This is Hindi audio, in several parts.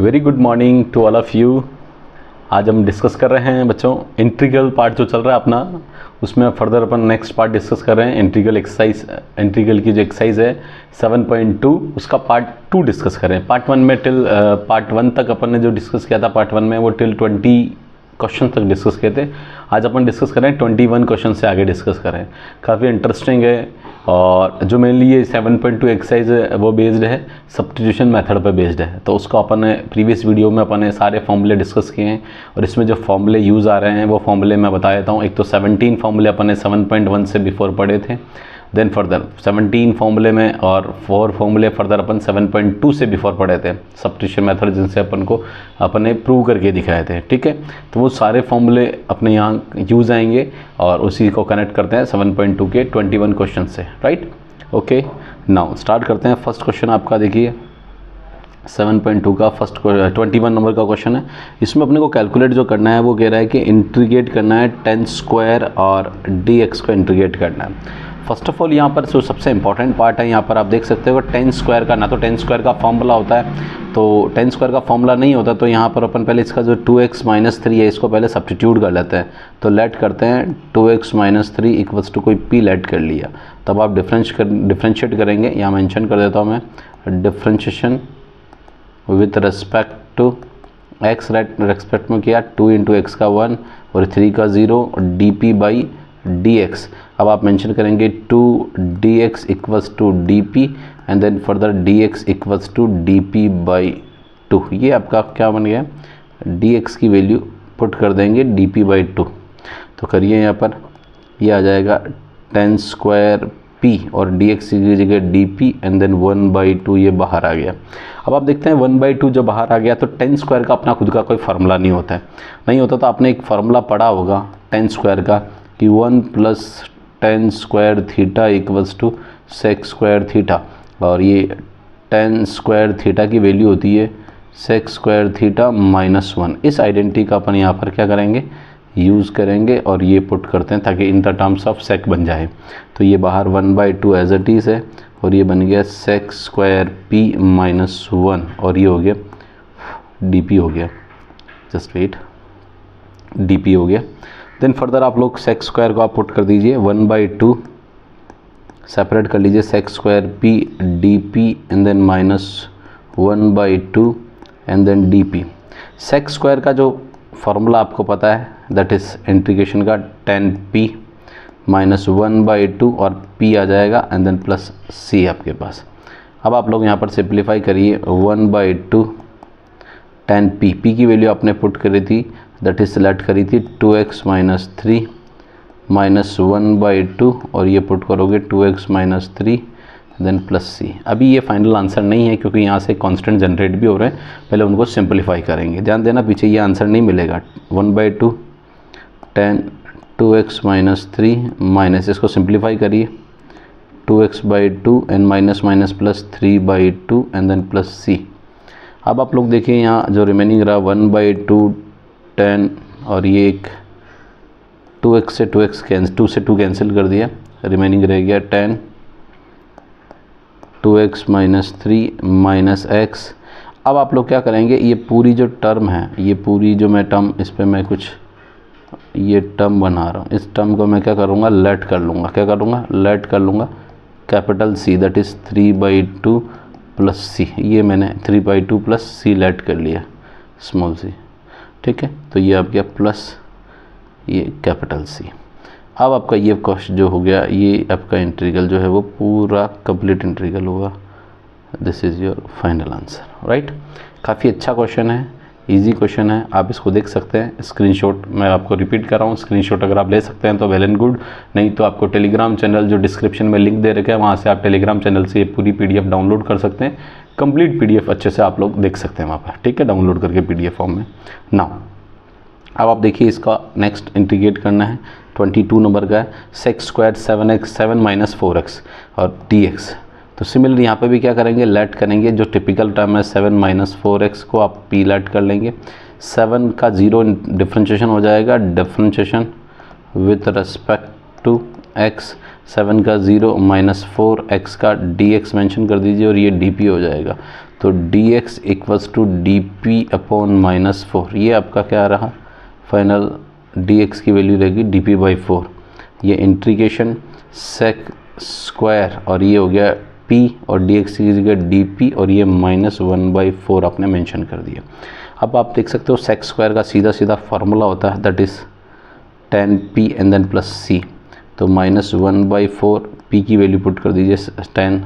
Very good morning to all of you. आज हम डिस्कस कर रहे हैं बच्चों इंटीग्रल पार्ट जो चल रहा है अपना, उसमें फर्दर अपन नेक्स्ट पार्ट डिस्कस कर रहे हैं। इंटीग्रल की जो एक्सरसाइज है 7.2 उसका पार्ट 2 डिस्कस कर रहे हैं। पार्ट 1 में पार्ट 1 तक अपन ने जो डिस्कस किया था पार्ट 1 में वो टिल 20 क्वेश्चन तक डिस्कस किए थे। आज अपन डिस्कस कर रहे हैं 21 क्वेश्चन से आगे डिस्कस कर रहे हैं। काफ़ी इंटरेस्टिंग है और जो मेनली ये 7.2 एक्सरसाइज है वो बेस्ड है सब्स्टिट्यूशन मेथड पर बेस्ड है। तो उसको अपन ने प्रीवियस वीडियो में अपन ने सारे फॉर्मूले डिस्कस किए हैं और इसमें जो फॉर्मूले यूज़ आ रहे हैं वो फॉर्मूले मैं बता देता हूँ। एक तो 17 फॉर्मूले अपन ने 7.1 से बिफोर पढ़े थे, देन फर्दर 17 फॉर्मूले में और 4 फॉर्मूले फर्दर अपन 7.2 से बिफोर पढ़े थे सब्स्टिट्यूशन मेथड, जिनसे अपन ने प्रूव करके दिखाए थे। ठीक है, तो वो सारे फॉर्मूले अपने यहाँ यूज़ आएंगे और उसी को कनेक्ट करते हैं 7.2 के 21 क्वेश्चन से। राइट, ओके, नाउ स्टार्ट करते हैं। फर्स्ट क्वेश्चन आपका देखिए 7.2 का फर्स्ट 21 नंबर का क्वेश्चन है। इसमें अपने को कैलकुलेट जो करना है वो कह रहा है कि इंटीग्रेट करना है 10 स्क्वायर और dx को इंटीग्रेट करना है। फर्स्ट ऑफ ऑल यहाँ पर जो सबसे इंपॉर्टेंट पार्ट है, यहाँ पर आप देख सकते हो 10 स्क्वायर का, ना तो 10 स्क्वायर का फॉर्मूला होता है, तो 10 स्क्वायर का फॉर्मूला नहीं होता, तो यहाँ पर अपन पहले इसका जो 2x - 3 है इसको पहले सब्स्टिट्यूट कर लेते हैं। तो लेट करते हैं 2x - 3 इक्वल्स टू कोई p लेट कर लिया, तब आप डिफ्रेंशिएट करेंगे। यहाँ मेंशन कर देता हूँ मैं differentiation with respect to x, respect में किया 2 × x का 1 और 3 का 0 dp/dx। अब आप मेंशन करेंगे 2dx equals to dp and then further dx equals to dp/2। ये आपका क्या बन गया, dx की वैल्यू पुट कर देंगे dp/2। तो करिए यहाँ पर, ये आ जाएगा 10 स्क्वायर p और dx की जगह dp एंड देन 1/2 ये बाहर आ गया। अब आप देखते हैं 1/2 जब बाहर आ गया तो 10 स्क्वायर का अपना खुद का कोई फार्मूला नहीं होता है, नहीं होता तो आपने एक फार्मूला पढ़ा होगा 10 स्क्वायर का कि 1 + 10 square theta equals to sec square theta, और ये 10 स्क्वायर थीटा की वैल्यू होती है सेक स्क्वायर थीटा -1। इस आइडेंटिटी का अपन यहाँ पर क्या करेंगे, यूज़ करेंगे और ये पुट करते हैं ताकि in the terms of sec बन जाए। तो ये बाहर 1/2 एज इट इज़ है और ये बन गया सेक स्क्वायर p -1 और ये हो गया dp हो गया, जस्ट वेट, dp हो गया। देन फर्दर आप लोग सेक स्क्वायर को आप पुट कर दीजिए 1/2 सेपरेट कर लीजिए sec square p dp and then -1/2 and then dp। Sec square का जो फार्मूला आपको पता है दैट इज़ इंटीग्रेशन का 10p -1/2 और p आ जाएगा एंड देन प्लस c आपके पास। अब आप लोग यहाँ पर सिंप्लीफाई करिए 1/2 10p, p की वैल्यू आपने पुट करी थी दैट इज सेलेक्ट करी थी 2x - 3 -1/2 और ये पुट करोगे 2x - 3 देन प्लस c। अभी ये फाइनल आंसर नहीं है क्योंकि यहाँ से कांस्टेंट जनरेट भी हो रहे हैं, पहले उनको सिंपलीफाई करेंगे। ध्यान देना पीछे ये आंसर नहीं मिलेगा। 1/2 10 2x - 3 माइनस, इसको सिंपलीफाई करिए 2x/2 and minus plus 3/2 and then plus c। अब आप लोग देखिए यहाँ जो रिमेनिंग रहा 1/2 10 और ये एक 2x से 2 से 2 कैंसिल कर दिया, रिमेनिंग रह गया 10 2x - 3 -x। अब आप लोग क्या करेंगे, ये पूरी जो टर्म है, ये पूरी जो मैं टर्म इस पर मैं कुछ ये टर्म बना रहा हूँ, इस टर्म को मैं क्या करूँगा, लेट कर लूँगा। क्या करूँगा, लेट कर लूँगा capital C that is 3/2 plus c। ये मैंने 3/2 प्लस c लेट कर लिया स्मॉल c। ठीक है, तो ये आप गया प्लस ये कैपिटल C। अब आपका ये क्वेश्चन जो हो गया, ये आपका इंटीग्रल जो है वो पूरा कंप्लीट इंटीग्रल होगा। This is your final answer. Right, काफ़ी अच्छा क्वेश्चन है, इजी क्वेश्चन है, आप इसको देख सकते हैं। स्क्रीनशॉट मैं आपको रिपीट कर रहा हूँ, स्क्रीनशॉट अगर आप ले सकते हैं तो वेल एंड गुड, नहीं तो आपको टेलीग्राम चैनल जो डिस्क्रिप्शन में लिंक दे रखे हैं वहाँ से आप टेलीग्राम चैनल से ये पूरी PDF डाउनलोड कर सकते हैं। कंप्लीट PDF अच्छे से आप लोग देख सकते हैं वहाँ पर, ठीक है, डाउनलोड करके PDF फॉर्म में। नाउ अब आप देखिए इसका नेक्स्ट इंटीग्रेट करना है, 22 नंबर का है सेक स्क्वायर 7 - 4x और dx। तो सिमिलर यहाँ पे भी क्या करेंगे, लेट करेंगे। जो टिपिकल टर्म है 7 - 4x को आप p लेट कर लेंगे। 7 का 0 डिफ्रेंशिएशन हो जाएगा, differentiation with respect to x। 7 का 0 -4x का dx मेंशन कर दीजिए और ये dp हो जाएगा। तो dx equals to dp upon minus 4, ये आपका क्या रहा फाइनल, dx की वैल्यू रहेगी dp/4। ये इंटीग्रेशन सेक स्क्वायर और ये हो गया p और dx की जगह dp और ये -1/4 आपने मेंशन कर दिया। अब आप देख सकते हो सेक स्क्वायर का सीधा सीधा फार्मूला होता है, that is tan p and then plus c। तो -1/4 p की वैल्यू पुट कर दीजिए, tan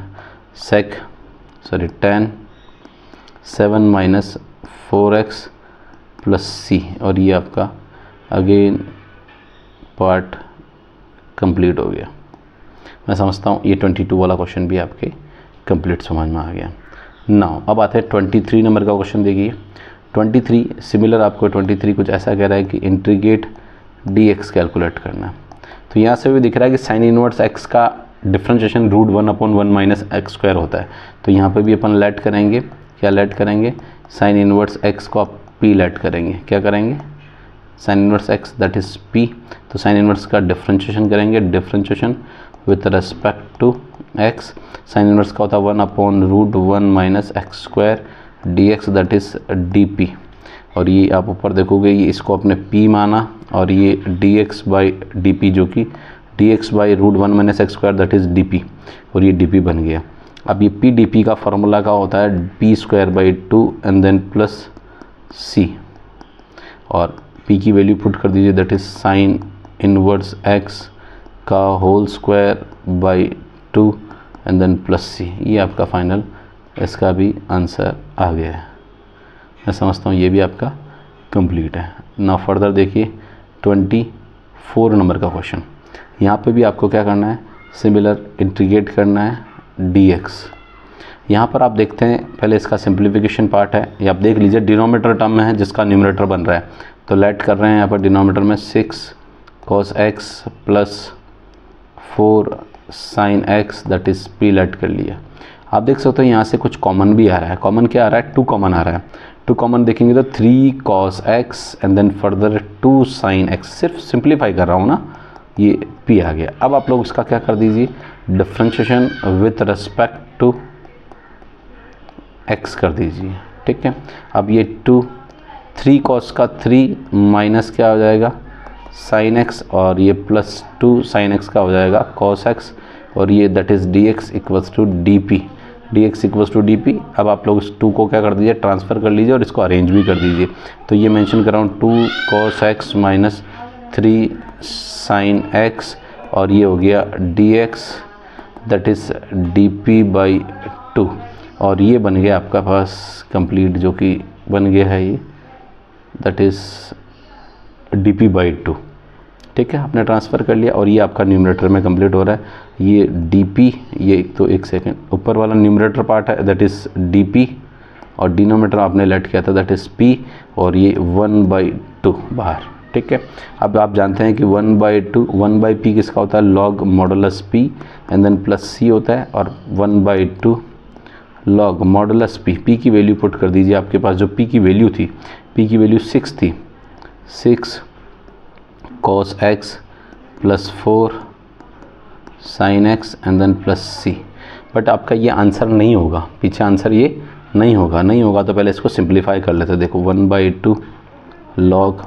7 minus 4x plus c और ये आपका अगेन पार्ट कंप्लीट हो गया। मैं समझता हूँ ये 22 वाला क्वेश्चन भी आपके कंप्लीट समझ में आ गया। नाउ अब आते हैं 23 नंबर का क्वेश्चन। देखिए 23 सिमिलर, आपको 23 कुछ ऐसा कह रहा है कि इंटीग्रेट dx कैलकुलेट करना है। तो यहाँ से भी दिख रहा है कि साइन इनवर्स x का डिफ्रेंशिएशन √1/1 माइनस एक्स स्क्वायर होता है। तो यहाँ पे भी अपन लेट करेंगे, क्या लेट करेंगे, साइन इनवर्स x को आप p लेट करेंगे, क्या करेंगे, sine inverse x that is p। तो साइन इनवर्स का डिफ्रेंशिएशन करेंगे, differentiation with respect to x, sine inverse का होता है 1/√1 minus x square dx that is dp। और ये आप ऊपर देखोगे ये इसको आपने p माना और ये dx/dp जो कि dx/√1 minus x square that is dp और ये dp बन गया। अब ये p dp का फार्मूला का होता है p²/2 and then plus c और p की वैल्यू पुट कर दीजिए, that is sine inverse x का whole square by 2 and then plus c। ये आपका फाइनल इसका भी आंसर आ गया है। मैं समझता हूँ ये भी आपका कंप्लीट है। ना फर्दर देखिए 24 नंबर का क्वेश्चन। यहाँ पे भी आपको क्या करना है, सिमिलर इंटीग्रेट करना है dx। यहाँ पर आप देखते हैं पहले इसका सिंप्लीफिकेशन पार्ट है, ये आप देख लीजिए डिनोमिनेटर टर्म में है जिसका न्यूमरेटर बन रहा है। तो लेट कर रहे हैं यहाँ पर डिनोमिनेटर में 6 cos x plus 4 sin x that is p let कर लिया। आप देख सकते हो यहाँ से कुछ कॉमन भी आ रहा है। कॉमन क्या आ रहा है, 2 कॉमन आ रहा है। 2 कॉमन देखेंगे तो 3 cos x and then further 2 sin x, सिर्फ सिंप्लीफाई कर रहा हूँ ना, ये p आ गया। अब आप लोग इसका क्या कर दीजिए, differentiation with respect to x कर दीजिए, ठीक है। अब ये 3 cos का 3 माइनस क्या हो जाएगा sin x और ये प्लस 2 sin x का हो जाएगा cos x और ये that is dx equals to dp, dx equals to dp। अब आप लोग इस 2 को क्या कर दीजिए, ट्रांसफ़र कर लीजिए और इसको अरेंज भी कर दीजिए। तो ये मेंशन कर रहा हूँ 2 cos x minus 3 sin x और ये हो गया dx दैट इज़ dp/2 और ये बन गया आपका पास कंप्लीट, जो कि बन गया है ये दैट इज़ dp/2, ठीक है। आपने ट्रांसफ़र कर लिया और ये आपका न्यूमरेटर में कंप्लीट हो रहा है। ये dp, ये तो एक सेकेंड, ऊपर वाला न्यूमरेटर पार्ट है दैट इज़ dp और डिनोमिनेटर आपने लेट किया था दैट इज़ p और ये 1/2 बाहर, ठीक है। अब आप जानते हैं कि 1/2 1/p किसका होता है, log modulus p and then plus c होता है और 1/2 लॉग मॉडुलस p की वैल्यू पुट कर दीजिए। आपके पास जो p की वैल्यू थी, p की वैल्यू 6 थी, 6 cos x plus 4 sin x and then plus c। But आपका ये आंसर नहीं होगा, पीछे आंसर ये नहीं होगा तो पहले इसको सिंप्लीफाई कर लेते हैं। देखो 1/2 लॉग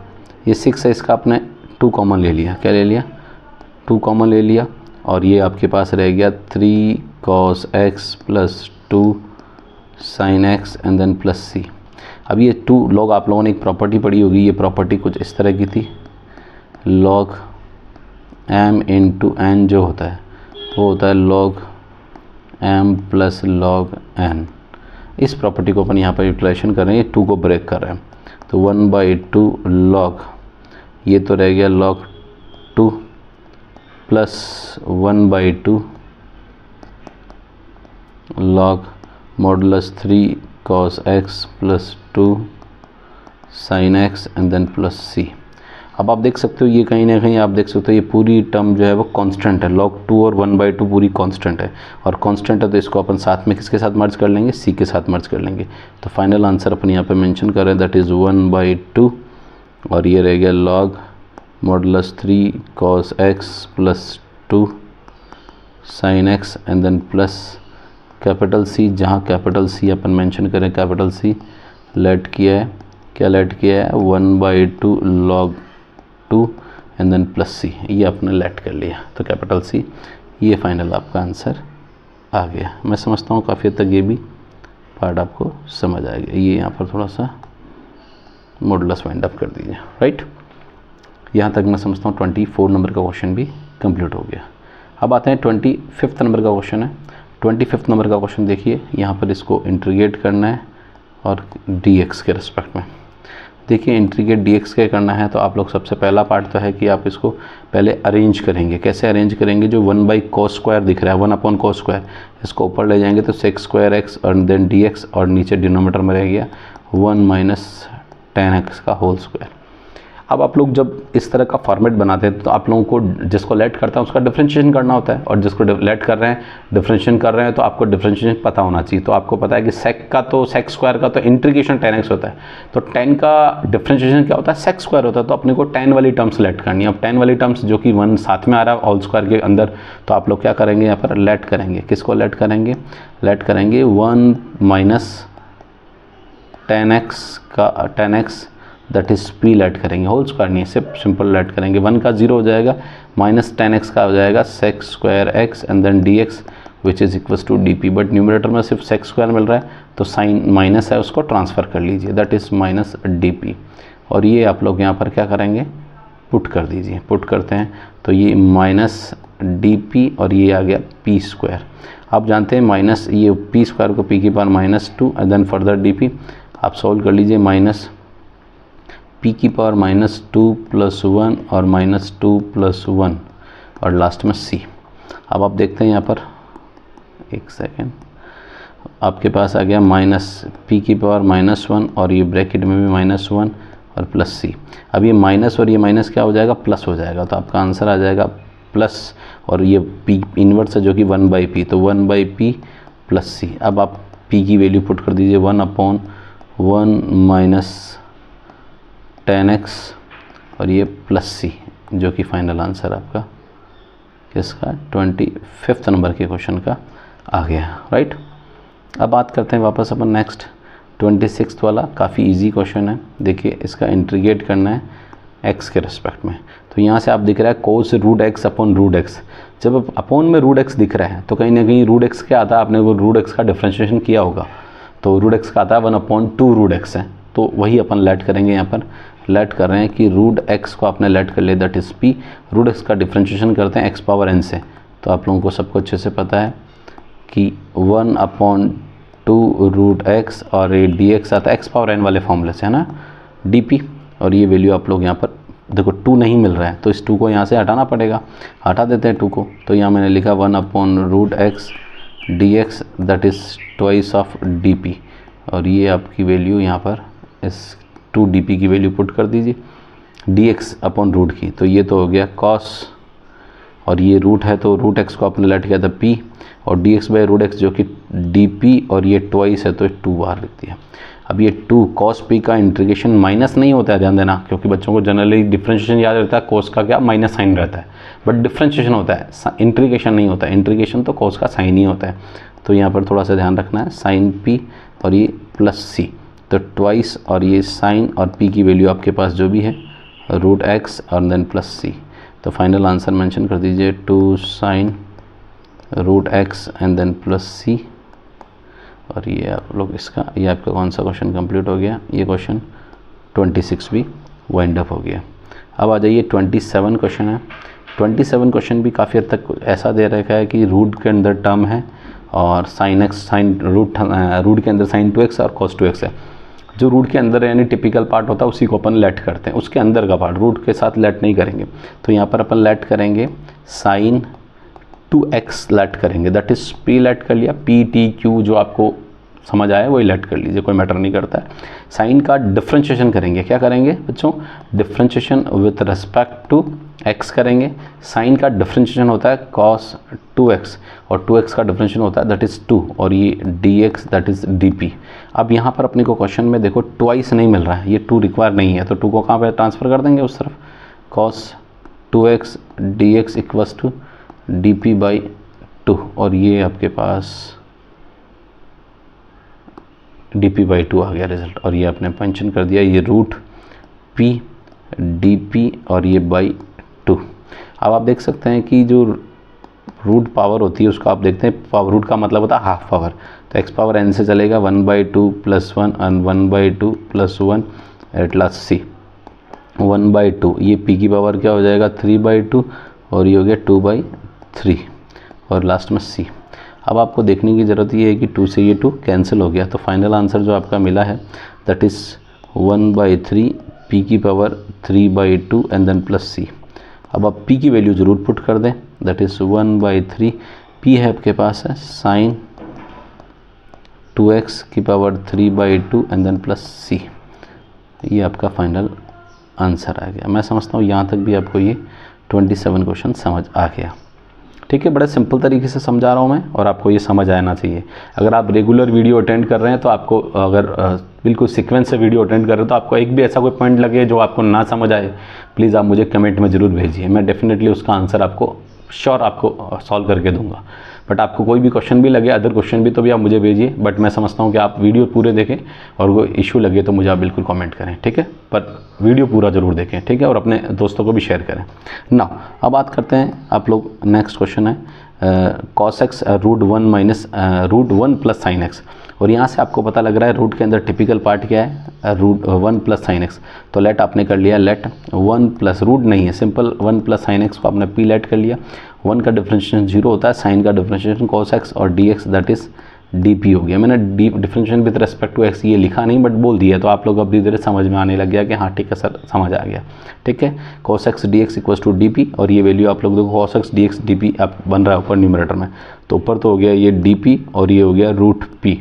ये 6 है, इसका आपने 2 कॉमन ले लिया, क्या ले लिया, 2 कॉमन ले लिया और ये आपके पास रह गया 3 cos x plus 2 sin x and then plus c। अब ये 2 लॉग आप लोगों ने एक प्रॉपर्टी पढ़ी होगी, ये प्रॉपर्टी कुछ इस तरह की थी, log m इंटू n जो होता है वो होता है log m plus log n। इस प्रॉपर्टी को अपन यहाँ पर यूटिलाइजेशन कर रहे हैं, 2 को ब्रेक कर रहे हैं। तो 1/2 log ये तो रह गया log 2 plus 1/2 log modulus 3 cos x plus 2 sin x and then plus c। अब आप देख सकते हो ये कहीं ना कहीं आप देख सकते हो ये पूरी टर्म जो है वो कांस्टेंट है, log 2 और 1/2 पूरी कांस्टेंट है और कांस्टेंट है तो इसको अपन साथ में किसके साथ मर्ज कर लेंगे, c के साथ मर्ज कर लेंगे। तो फाइनल आंसर अपन यहाँ पे मेंशन कर रहे हैं दैट इज़ 1/2 और ये रह गया log modulus 3 cos x plus 2 sin x and then plus capital C, जहाँ कैपिटल सी अपन मेंशन करें, कैपिटल सी लेट किया है, क्या लेट किया है 1/2 log 2 and then plus C, ये आपने लेट कर लिया। तो कैपिटल सी, ये फाइनल आपका आंसर आ गया। मैं समझता हूँ काफ़ी हद तक ये भी पार्ट आपको समझ आएगा। ये यहाँ पर थोड़ा सा मॉडुलस वाइंड अप कर दीजिए, राइट। यहाँ तक मैं समझता हूँ 24 नंबर का क्वेश्चन भी कंप्लीट हो गया। अब आते हैं 25 नंबर का क्वेश्चन है। 25 नंबर का क्वेश्चन देखिए, यहाँ पर इसको इंटीग्रेट करना है और dx के रिस्पेक्ट में। देखिए इंटीग्रेट dx के करना है तो आप लोग सबसे पहला पार्ट तो है कि आप इसको पहले अरेंज करेंगे। कैसे अरेंज करेंगे? जो 1/cos² दिख रहा है, 1/cos², इसको ऊपर ले जाएंगे तो sec² और देन dx, और नीचे डिनोमीटर में रह गया 1 - tan x का होल स्क्वायर। अब आप लोग जब इस तरह का फॉर्मेट बनाते हैं तो आप लोगों को जिसको लेट करता है उसका डिफरेंशिएशन करना होता है, और जिसको लेट कर रहे हैं डिफरेंशिएशन कर रहे हैं तो आपको डिफरेंशिएशन पता होना चाहिए। तो आपको पता है कि sec² का तो इंटीग्रेशन tan x होता है, तो tan का डिफरेंशिएशन क्या होता है? sec² होता है। तो अपने को tan वाली टर्म्स लेट करनी है। अब tan वाली टर्म्स जो कि 1 साथ में आ रहा है होल स्क्वायर के अंदर, तो आप लोग क्या करेंगे? यहाँ पर लेट करेंगे। किसको लेट करेंगे? लेट करेंगे 1 - tan x that is p let करेंगे, होल स्क्वायर नहीं, सिर्फ सिंपल लेट करेंगे। 1 का 0 हो जाएगा, माइनस tan x का हो जाएगा sec² x and then dx which is equals to dp। But numerator में सिर्फ sec² मिल रहा है तो साइन माइनस है, उसको ट्रांसफ़र कर लीजिए, दैट इज़ माइनस dp। और ये आप लोग यहाँ पर क्या करेंगे? पुट कर दीजिए। पुट करते हैं तो ये माइनस dp और ये आ गया p²। आप जानते हैं माइनस ये p² को p की power -2 and then further dp। आप सॉल्व कर लीजिए, माइनस p की पावर -2 + 1 और -2 + 1 और लास्ट में c। अब आप देखते हैं यहाँ पर, एक सेकेंड, आपके पास आ गया -p की पावर -1 और ये ब्रैकेट में भी -1 और प्लस c। अब ये माइनस और ये माइनस क्या हो जाएगा? प्लस हो जाएगा। तो आपका आंसर आ जाएगा प्लस, और ये p इनवर्स है जो कि 1/p, तो 1/p + c। अब आप p की वैल्यू पुट कर दीजिए 1/1 - tan x और ये प्लस c, जो कि फाइनल आंसर आपका किसका? 25 नंबर के क्वेश्चन का आ गया, राइट। अब बात करते हैं वापस अपन नेक्स्ट 26 वाला। काफ़ी इजी क्वेश्चन है। देखिए इसका इंटीग्रेट करना है x के रिस्पेक्ट में। तो यहाँ से आप दिख रहा है cos √x अपॉन √x। जब अपॉन में √x दिख रहा है तो कहीं ना कहीं √x क्या आता है? आपने वो √x का डिफ्रेंशिएशन किया होगा, तो √x का आता है 1/2 √x है। तो वही अपन लेट करेंगे। यहाँ पर लेट कर रहे हैं कि √x को आपने लेट कर लिया, दैट इज़ p। √x का डिफ्रेंशिएशन करते हैं x⁻n से। तो आप लोगों को सबको अच्छे से पता है कि 1/2 √x और ये dx आता है x⁻n वाले फॉर्मूले से, है ना, dp। और ये वैल्यू आप लोग यहाँ पर देखो 2 नहीं मिल रहा है तो इस 2 को यहाँ से हटाना पड़ेगा। हटा देते हैं 2 को। तो यहाँ मैंने लिखा 1/√x dx that is twice of dp। और ये आपकी वैल्यू यहाँ पर इस 2 dp की वैल्यू पुट कर दीजिए dx अपॉन रूट की। तो ये तो हो गया cos, और ये रूट है तो √x को आपने लेट किया था p, और dx/√x जो कि dp, और ये ट्वाइस है तो 2 बार लिख दिया। अब ये 2 cos p का इंटीग्रेशन माइनस नहीं होता है, ध्यान देना, क्योंकि बच्चों को जनरली डिफरेंशिएशन याद रहता है, cos का क्या माइनस साइन रहता है, बट डिफरेंशिएशन होता है, इंटीग्रेशन नहीं होता है। इंटीग्रेशन तो cos का साइन ही होता है। तो यहाँ पर थोड़ा सा ध्यान रखना है, साइन p और ये प्लस c, तो ट्वाइस और ये साइन और p की वैल्यू आपके पास जो भी है √x और देन प्लस c। तो फाइनल आंसर मेंशन कर दीजिए 2 sin √x and then plus c। और ये आप लोग इसका, ये आपका कौन सा क्वेश्चन कंप्लीट हो गया? ये क्वेश्चन 26 भी वाइंड अप हो गया। अब आ जाइए 27 क्वेश्चन है। 27 क्वेश्चन भी काफ़ी हद तक ऐसा दे रखा है कि रूट के अंदर टर्म है और sin x, साइन रूट के अंदर sin 2x और cos 2x है। जो रूट के अंदर यानी टिपिकल पार्ट होता है उसी को अपन लेट करते हैं, उसके अंदर का पार्ट रूट के साथ लेट नहीं करेंगे। तो यहाँ पर अपन लेट करेंगे sin 2x लेट करेंगे, दैट इज़ p लेट कर लिया, p t q जो आपको समझ आया वही लेट कर लीजिए, कोई मैटर नहीं करता है। साइन का डिफ्रेंशिएशन करेंगे, क्या करेंगे बच्चों? Differentiation with respect to x करेंगे। साइन का डिफ्रेंशिएशन होता है cos 2x और 2x का डिफ्रेंशिएशन होता है दैट इज़ 2 और ये dx दैट इज़ dp। अब यहाँ पर अपने को क्वेश्चन में देखो ट्वाइस नहीं मिल रहा है, ये 2 रिक्वायर नहीं है, तो 2 को कहाँ पे ट्रांसफ़र कर देंगे? उस तरफ। cos 2x dx equals to dp/2 और ये आपके पास dp/2 आ गया रिजल्ट, और ये आपने मेंशन कर दिया, ये √p dp और ये बाई 2। अब आप देख सकते हैं कि जो रूट पावर होती है उसको आप देखते हैं, पावर रूट का मतलब होता है हाफ पावर, तो x पावर n से चलेगा 1/2 + 1 और 1/2 + 1 एट लास्ट c 1/2, ये p की पावर क्या हो जाएगा 3/2 और ये हो गया 2/3 और लास्ट में c। अब आपको देखने की ज़रूरत ये है कि 2 से ये 2 कैंसिल हो गया, तो फाइनल आंसर जो आपका मिला है दैट इज़ 1/3 p की power 3/2 and then plus c। अब आप p की वैल्यू ज़रूर पुट कर दें, दैट इज़ 1/3 p है आपके पास है साइन 2x की power 3/2 and then plus c। ये आपका फाइनल आंसर आ गया। मैं समझता हूँ यहाँ तक भी आपको ये 27 क्वेश्चन समझ आ गया। ठीक है, बड़े सिंपल तरीके से समझा रहा हूँ मैं, और आपको ये समझ आना चाहिए। अगर आप रेगुलर वीडियो अटेंड कर रहे हैं तो आपको, अगर बिल्कुल सीक्वेंस से वीडियो अटेंड कर रहे हो तो आपको एक भी ऐसा कोई पॉइंट लगे जो आपको ना समझ आए, प्लीज़ आप मुझे कमेंट में ज़रूर भेजिए, मैं डेफिनेटली उसका आंसर आपको श्योर आपको सॉल्व करके दूंगा। बट आपको कोई भी क्वेश्चन भी लगे, अदर क्वेश्चन भी, तो भी आप मुझे भेजिए। बट मैं समझता हूँ कि आप वीडियो पूरे देखें, और कोई इशू लगे तो मुझे आप बिल्कुल कमेंट करें, ठीक है, पर वीडियो पूरा ज़रूर देखें, ठीक है, और अपने दोस्तों को भी शेयर करें ना। अब बात करते हैं आप लोग, नेक्स्ट क्वेश्चन है cos x √1 + sin x, और यहाँ से आपको पता लग रहा है रूट के अंदर टिपिकल पार्ट क्या है, √1 + sin x। तो लेट आपने कर लिया, लेट 1 प्लस रूट नहीं है, सिंपल 1 + sin x को आपने p लेट कर लिया। 1 का डिफरेंशिएशन 0 होता है, साइन का डिफरेंशिएशन cos x और dx दैट इज़ dp हो गया। मैंने differentiation with respect to x ये लिखा नहीं बट बोल दिया, तो आप लोग अब धीरे धीरे समझ में आने लग गया कि हाँ ठीक है सर, समझ आ गया। ठीक है, cos x dx = dp, और ये वैल्यू आप लोग देखो cos x dx dp आप बन रहा है ऊपर न्यूमरेटर में, तो ऊपर तो हो गया ये dp और ये हो गया √p।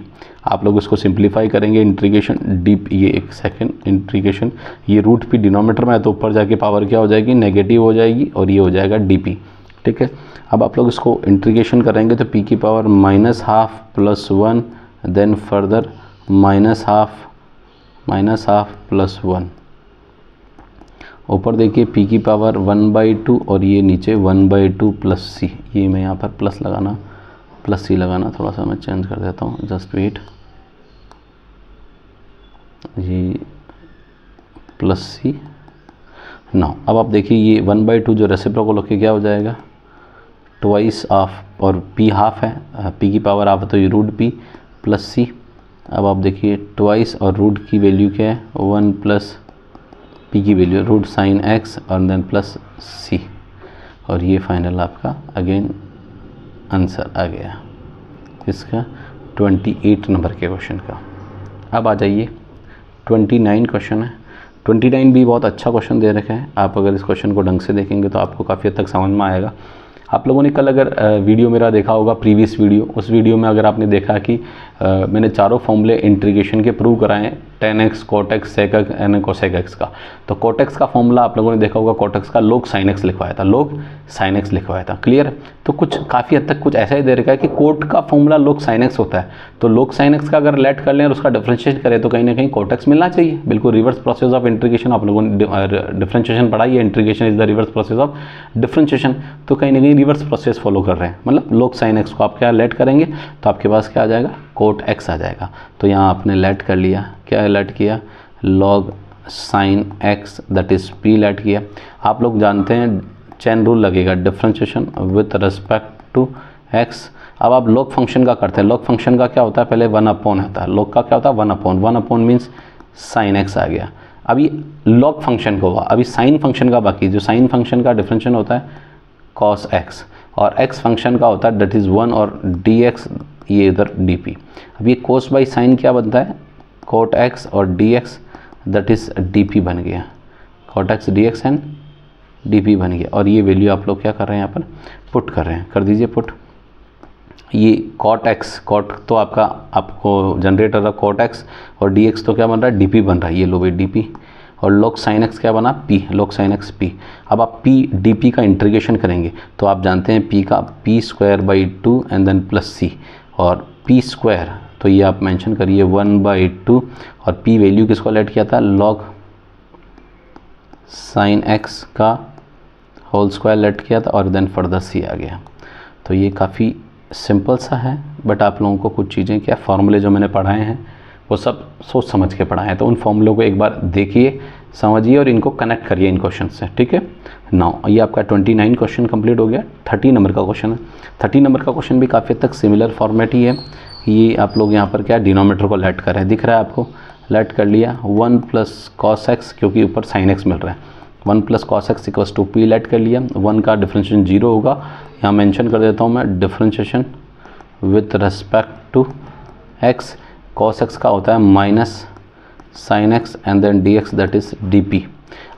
आप लोग इसको सिंप्लीफाई करेंगे, इंटीग्रेशन dp, ये एक सेकेंड इंटीग्रेशन, ये √p डिनोमिनेटर में है तो ऊपर जाके पावर क्या हो जाएगी, नेगेटिव हो जाएगी, और ये हो जाएगा dp। ठीक है, अब आप लोग इसको इंटीग्रेशन करेंगे तो p की पावर -½ + 1 देन फर्दर -½ + 1, ऊपर देखिए p की पावर 1/2 और ये नीचे 1/2 + c। ये मैं यहाँ पर प्लस लगाना, प्लस c लगाना, थोड़ा सा मैं चेंज कर देता हूँ, जस्ट वेट, ये +c ना। अब आप देखिए ये 1/2 जो रेसिप्रोकल होके क्या हो जाएगा, ट्वाइस ऑफ, और p हाफ है, p की पावर हाफ है तो ये √p + c। अब आप देखिए ट्वाइस और रूट की वैल्यू क्या है, 1 + p की वैल्यू √sin x और देन प्लस c, और ये फाइनल आपका अगेन आंसर आ गया इसका 28 नंबर के क्वेश्चन का। अब आ जाइए 29 क्वेश्चन है। 29 भी बहुत अच्छा क्वेश्चन दे रखा है, आप अगर इस क्वेश्चन को ढंग से देखेंगे तो आपको काफ़ी हद तक समझ में आएगा। आप लोगों ने कल अगर वीडियो मेरा देखा होगा, प्रीवियस वीडियो, उस वीडियो में अगर आपने देखा कि मैंने चारों फॉर्मूले इंटीग्रेशन के प्रूव कराए हैं, tan x cot x sec x and cosec x का। तो cot x का फॉर्मूला आप लोगों ने देखा होगा, cot x का log sin x लिखवाया था, log sin x लिखवाया था, क्लियर। तो कुछ काफ़ी हद तक कुछ ऐसा ही दे रखा है कि cot का फॉर्मूला log sin x होता है, तो log sin x का अगर लेट कर लें और उसका डिफरेंशिएट करें तो कहीं ना कहीं cot x मिलना चाहिए। बिल्कुल रिवर्स प्रोसेस ऑफ इंटीग्रेशन, आप लोगों ने डिफरेंशिएशन पढ़ाई है, integration is the reverse process of differentiation, तो कहीं ना कहीं रिवर्स प्रोसेस फॉलो कर रहे हैं। मतलब log sin x को आप क्या लेट करेंगे तो आपके पास क्या आ जाएगा, cot x आ जाएगा। तो यहाँ आपने लेट कर लिया, क्या लेट किया, log sin x that is p let किया। आप लोग जानते हैं चेन रूल लगेगा, differentiation with respect to x। अब आप log फंक्शन का करते हैं, log फंक्शन का क्या होता है, पहले 1/, होता है log का क्या होता है 1/, मीन्स sin x आ गया। अभी log फंक्शन को हुआ, अभी sin फंक्शन का बाकी, जो sin फंक्शन का डिफरेंशिएशन होता है cos x, और x फंक्शन का होता है दैट इज़ 1 और dx, ये इधर dp। अब ये cos बाई साइन क्या बनता है, cot x और dx दैट इज़ dp बन गया, cot x dx and dp बन गया। और ये वैल्यू आप लोग क्या कर रहे हैं, यहाँ पर पुट कर रहे हैं, कर दीजिए पुट। ये cot x, cot तो आपको जनरेट हो रहा है cot x, और dx तो क्या बन रहा है, dp बन रहा है, ये लो भाई dp, और log sin x क्या बना, p, log sin x p। अब आप p dp का इंटीग्रेशन करेंगे तो आप जानते हैं p का p²/2 and then plus c, और p² तो ये आप मेंशन करिए 1/2, और p वैल्यू किसको लेट किया था, log sin x का होल स्क्वायर लेट किया था, और देन फर्दर c आ गया। तो ये काफ़ी सिंपल सा है, बट आप लोगों को कुछ चीज़ें क्या फार्मूले जो मैंने पढ़ाए हैं वो सब सोच समझ के पढ़ाए हैं। तो उन फॉर्मूलों को एक बार देखिए, समझिए और इनको कनेक्ट करिए इन क्वेश्चन से, ठीक है। नाउ ये आपका 29 क्वेश्चन कंप्लीट हो गया। 30 नंबर का क्वेश्चन है। 30 नंबर का क्वेश्चन भी काफ़ी हद तक सिमिलर फॉर्मेट ही है। ये आप लोग यहाँ पर क्या डिनोमीटर को लेट कर रहे हैं, दिख रहा है आपको, लेट कर लिया 1 प्लस कॉस एक्स, क्योंकि ऊपर साइन एक्स मिल रहा है, 1 plus cos x equals to P let कर लिया। 1 का डिफ्रेंशिएशन 0 होगा, यहाँ मेंशन कर देता हूँ मैं, differentiation with respect to x, cos x का होता है minus sine x and then D x that is D P.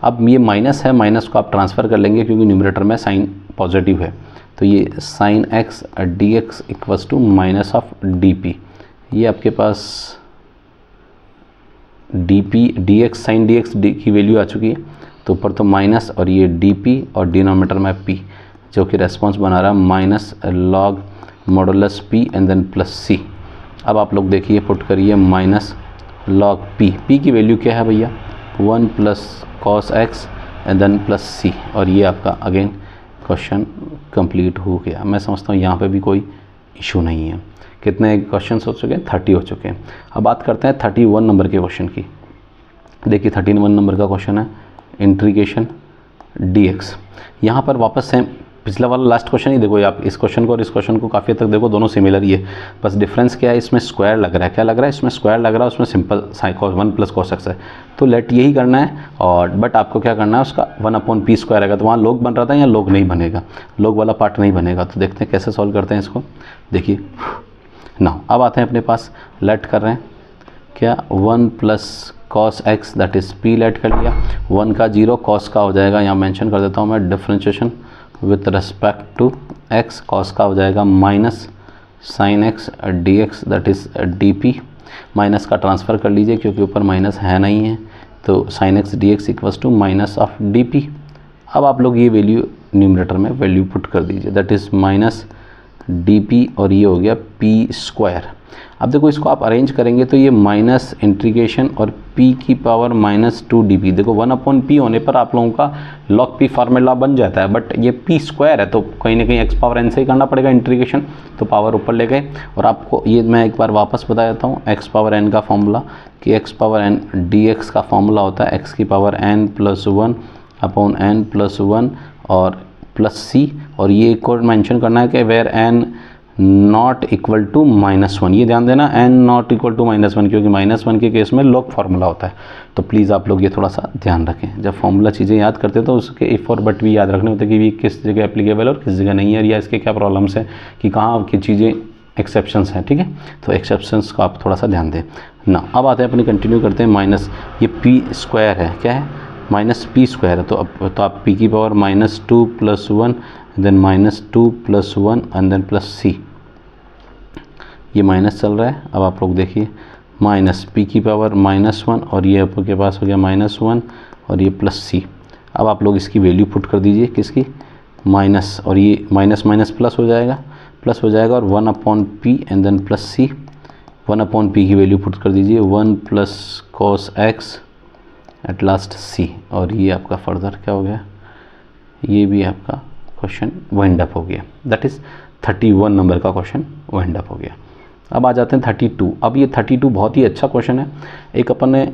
अब ये माइनस है, माइनस को आप ट्रांसफ़र कर लेंगे क्योंकि न्यूमरेटर में साइन पॉजिटिव है, तो ये sine x d x equals to minus of d p. ये आपके पास d P D x sine d x d की वैल्यू आ चुकी है, तो ऊपर तो माइनस और ये डी पी और डिनोमीटर में पी, जो कि रेस्पॉन्स बना रहा है minus log modulus p and then plus c. अब आप लोग देखिए, पुट करिए माइनस लॉग पी, पी की वैल्यू क्या है भैया 1 plus cos x and then plus c, और ये आपका अगेन क्वेश्चन कंप्लीट हो गया। मैं समझता हूँ यहाँ पे भी कोई इशू नहीं है। कितने क्वेश्चन हो चुके हैं, 30 हो चुके हैं। अब बात करते हैं 31 नंबर के क्वेश्चन की। देखिए 31 नंबर का क्वेश्चन है इंटीग्रेशन dx। यहाँ पर वापस से पिछला वाला लास्ट क्वेश्चन ही देखो, आप इस क्वेश्चन को और इस क्वेश्चन को काफ़ी हद तक देखो, दोनों सिमिलर ही है, बस डिफरेंस क्या है, इसमें स्क्वायर लग रहा है, क्या लग रहा है, इसमें स्क्वायर लग रहा है, उसमें simple sine 1 plus cos x है। तो लेट यही करना है, और बट आपको क्या करना है, उसका 1/p स्क्वायर आएगा, तो वहाँ लोग बन रहा था, यहाँ लोग नहीं बनेगा, लोग वाला पार्ट नहीं बनेगा। तो देखते हैं कैसे सॉल्व करते हैं इसको। देखिए ना, अब आते हैं अपने पास, लेट कर रहे हैं क्या 1 plus cos x that is P let कर लिया, 1 का 0, कॉस का हो जाएगा, यहाँ मेंशन कर देता हूँ मैं, differentiation with respect to x, cos का हो जाएगा minus sine x d x that is D p. Minus का ट्रांसफ़र कर लीजिए क्योंकि ऊपर माइनस है नहीं है, तो sine x d x equals to minus of d P. अब आप लोग ये वैल्यू न्यूमरेटर में वैल्यू पुट कर दीजिए, that is minus d P, और ये हो गया पी स्क्वायर। अब देखो इसको आप अरेंज करेंगे तो ये माइनस इंटीग्रेशन और p की पावर -2dp, देखो 1/p होने पर आप लोगों का log p फार्मूला बन जाता है, बट ये p स्क्वायर है तो कहीं ना कहीं x पावर n से ही करना पड़ेगा इंटीग्रेशन, तो पावर ऊपर ले गए। और आपको ये मैं एक बार वापस बता देता हूँ, x पावर n का फॉर्मूला कि x पावर n dx का फॉर्मूला होता है x की पावर n + 1/n+1 और प्लस c, और ये एक और मेंशन करना है कि where n not equal to -1, ये ध्यान देना, n नॉट इक्वल टू -1, क्योंकि -1 के केस में लॉग फार्मूला होता है। तो प्लीज़ आप लोग ये थोड़ा सा ध्यान रखें, जब फार्मूला चीज़ें याद करते हैं तो उसके इफ़ और बट भी याद रखने होते हैं कि ये किस जगह एप्लीकेबल और किस जगह नहीं है, या इसके क्या प्रॉब्लम्स हैं, कि कहाँ की चीज़ें एक्सेप्शंस हैं, ठीक है। तो एक्सेप्शंस को आप थोड़ा सा ध्यान दें ना। अब आते हैं अपनी, कंटिन्यू करते हैं, माइनस ये पी स्क्वायर है, क्या है -p स्क्वायर है, तो अब तो आप p की power -2 + 1 then -2 + 1 and then plus c, ये माइनस चल रहा है। अब आप लोग देखिए -p की पावर -1 और ये आपके पास हो गया -1 और ये प्लस c। अब आप लोग इसकी वैल्यू पुट कर दीजिए, किसकी, माइनस, और ये माइनस माइनस प्लस हो जाएगा, और 1/p and then plus c। 1/p की वैल्यू पुट कर दीजिए, 1 plus cos x at last c, और ये आपका फर्दर क्या हो गया, ये भी आपका क्वेश्चन वाइंड अप हो गया। दैट इज़ 31 नंबर का क्वेश्चन वाइंड अप हो गया। अब आ जाते हैं 32। अब ये 32 बहुत ही अच्छा क्वेश्चन है। एक अपन ने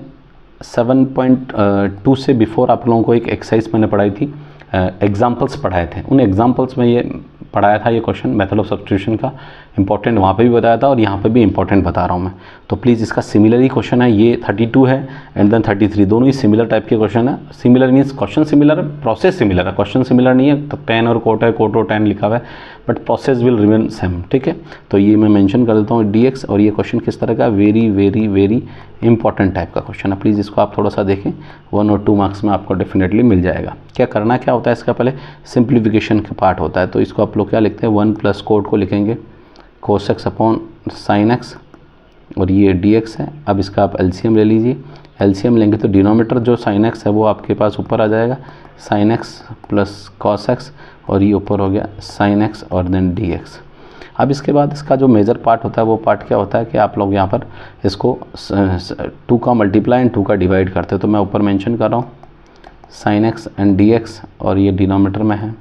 7.2 से बिफोर आप लोगों को एक एक्सरसाइज मैंने पढ़ाई थी, एग्जाम्पल्स पढ़ाए थे, उन एग्जाम्पल्स में ये पढ़ाया था, ये क्वेश्चन मेथड ऑफ सब्स्टिट्यूशन का इंपॉर्टेंट वहाँ पे भी बताया था और यहाँ पे भी इंपॉर्टेंट बता रहा हूँ मैं। तो प्लीज़ इसका सिमिलर ही क्वेश्चन है, ये 32 है एंड देन 33, दोनों ही सिमिलर टाइप के क्वेश्चन है। सिमिलर मीन्स क्वेश्चन सिमिलर है, प्रोसेस सिमिलर है, क्वेश्चन सिमिलर नहीं है। तो 10 और कोट है, कोट और 10 लिखा हुआ है, but process will remain same, ठीक है। तो ये मैं मेंशन कर देता हूँ dx, और ये क्वेश्चन किस तरह का, very very very important type का क्वेश्चन है। प्लीज़ इसको आप थोड़ा सा देखें, 1 और 2 मार्क्स में आपको डेफिनेटली मिल जाएगा। क्या करना क्या होता है इसका, पहले सिंप्लीफिकेशन का पार्ट होता है, तो इसको आप लोग क्या लिखते हैं, 1 प्लस कोट को लिखेंगे cos x upon sine x, और ये dx है। अब इसका आप एलसीएम ले लीजिए, एलसीएम लेंगे तो डिनोमीटर जो साइन एक्स है वो आपके पास ऊपर आ जाएगा, sign x plus cos x, और ये ऊपर हो गया साइन एक्स और देन dx। अब इसके बाद इसका जो मेजर पार्ट होता है वो पार्ट क्या होता है कि आप लोग यहाँ पर इसको 2 का मल्टीप्लाई एंड 2 का डिवाइड करते हैं। तो मैं ऊपर मेंशन कर रहा हूँ साइन एक्स एंड dx, और ये डिनोमीटर में है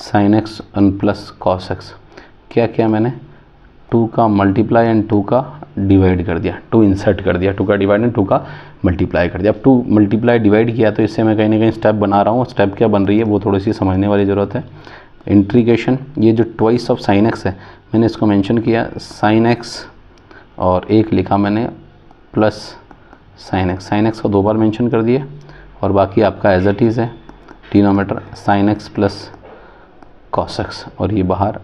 sine x and plus cos x. क्या किया मैंने, 2 का मल्टीप्लाई एंड 2 का डिवाइड कर दिया, 2 इंसर्ट कर दिया, 2 का डिवाइड एंड 2 का मल्टीप्लाई कर दिया। अब 2 मल्टीप्लाई डिवाइड किया तो इससे मैं कहीं ना कहीं स्टेप बना रहा हूँ, स्टेप क्या बन रही है वो थोड़ी सी समझने वाली ज़रूरत है। इंटीग्रेशन, ये जो ट्वाइस ऑफ साइन एक्स है मैंने इसको मेंशन किया साइन एक्स और एक लिखा मैंने प्लस साइन एक्स को 2 बार मेंशन कर दिया और बाकी आपका एज इट इज़ है denominator sine x plus cos x और ये बाहर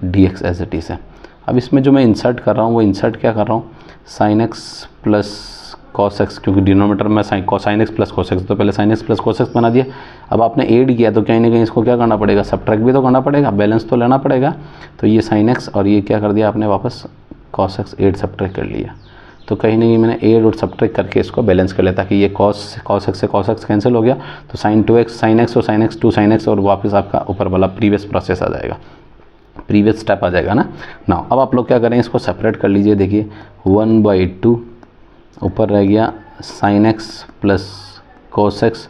d x as it is है। अब इसमें जो मैं इंसर्ट कर रहा हूँ वो इंसर्ट क्या कर रहा हूँ, sine x plus cos x, क्योंकि डिनोमिनेटर में sign x plus cos x, तो पहले sign x plus cos x बना दिया। अब आपने ऐड किया तो कहीं ना कहीं इसको क्या करना पड़ेगा, सब्ट्रैक्ट भी तो करना पड़ेगा, बैलेंस तो लेना पड़ेगा। तो ये साइन एक्स और ये क्या कर दिया आपने वापस कॉस एक्स ऐड सब्ट्रैक्ट कर लिया। तो कहीं ना कहीं मैंने ऐड और सब्ट्रैक्ट करके इसको बैलेंस कर लिया ताकि ये कॉस एक्स से कॉस एक्स कैंसिल हो गया, तो साइन 2x साइन एक्स और साइन एक्स 2 साइन एक्स और वापस आपका ऊपर वाला प्रीवियस प्रोसेस आ जाएगा, प्रीवियस स्टेप आ जाएगा ना। नाउ अब आप लोग क्या करें, इसको सेपरेट कर लीजिए। देखिए 1/2 ऊपर रह गया sine x plus cos x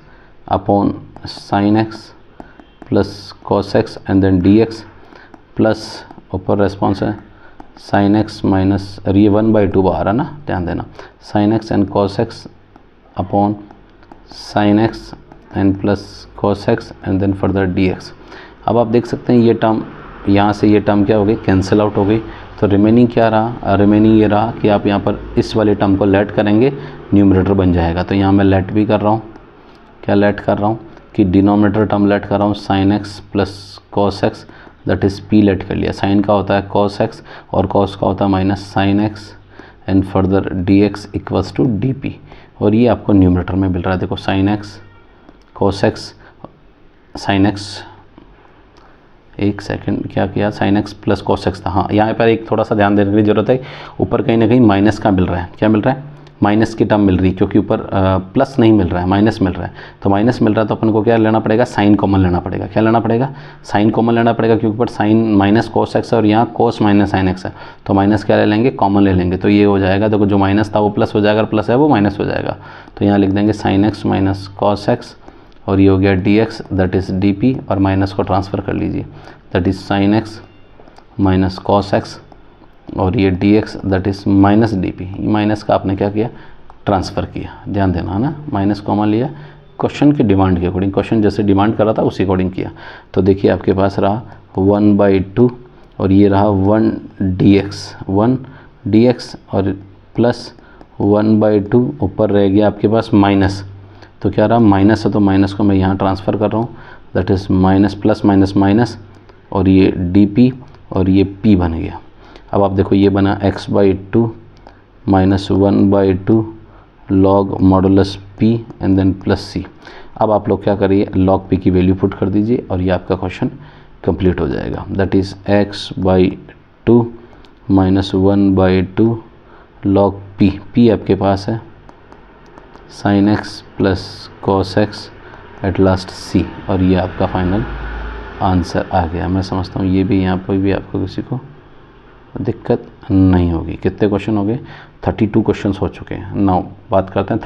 upon sine x plus cos x and then D x plus ऊपर रेस्पॉन्स है साइन एक्स माइनस, ये 1/2 बाहर है ना, ध्यान देना, sine x and cos x upon sine x and plus cos x and then further d x. अब आप देख सकते हैं ये टर्म यहाँ से ये टर्म क्या हो गई, कैंसिल आउट हो गई। तो रिमेनिंग क्या रहा, रिमेनिंग ये रहा कि आप यहाँ पर इस वाले टर्म को लेट करेंगे, न्यूमरेटर बन जाएगा। तो यहाँ मैं लेट भी कर रहा हूँ, क्या लेट कर रहा हूँ कि डिनोमिनेटर टर्म लेट कर रहा हूँ sine x plus cos x, that is P let कर लिया। साइन का होता है कॉस एक्स और कॉस का होता है minus sine x and further d x equals to D P, और ये आपको न्यूमरेटर में मिल रहा है। देखो sine x cos x sine x, एक सेकंड क्या किया, sine x plus cos x था। हाँ, यहाँ पर एक थोड़ा सा ध्यान देने की ज़रूरत है, ऊपर कहीं ना कहीं माइनस का मिल रहा है, क्या मिल रहा है, माइनस की टर्म मिल रही है, क्योंकि ऊपर प्लस नहीं मिल रहा है, माइनस मिल रहा है। तो माइनस मिल रहा है तो अपन को क्या लेना पड़ेगा, साइन कॉमन लेना पड़ेगा। क्या लेना पड़ेगा, साइन कॉमन लेना पड़ेगा, क्योंकि ऊपर साइन माइनस कॉस एक्स है और यहाँ कॉस माइनस साइन एक्स है, तो माइनस क्या ले लेंगे, कॉमन ले लेंगे। तो ये हो जाएगा, देखो जो माइनस था वो प्लस हो जाएगा, प्लस है वो माइनस हो जाएगा। तो यहाँ लिख देंगे sign x minus cos x और ये हो गया D x that is D P, और माइनस को ट्रांसफ़र कर लीजिए, that is sign x minus cos x और ये D x that is minus d p. Minus का आपने क्या किया, ट्रांसफ़र किया, ध्यान देना है ना, माइनस कॉमन लिया, क्वेश्चन की डिमांड के अकॉर्डिंग, क्वेश्चन जैसे डिमांड कर रहा था उसी अकॉर्डिंग किया। तो देखिए आपके पास रहा 1/2 और ये रहा 1 डी एक्स और प्लस 1/2 ऊपर रह गया आपके पास माइनस, तो क्या रहा, माइनस है तो माइनस को मैं यहाँ ट्रांसफ़र कर रहा हूँ, that is minus plus minus minus और ये डी पी और ये पी बन गया। अब आप देखो ये बना x/2 minus 1/2 log modulus p and then plus c। अब आप लोग क्या करिए, लॉग p की वैल्यू पुट कर दीजिए और ये आपका क्वेश्चन कंप्लीट हो जाएगा, that is x/2 minus 1/2 log p आपके पास है sine x plus cos x at last c, और ये आपका फाइनल आंसर आ गया। मैं समझता हूँ ये भी यहाँ पर भी आपको किसी को दिक्कत नहीं होगी। कितने क्वेश्चन हो गए, 32 क्वेश्चंस हो चुके हैं। नाउ बात करते हैं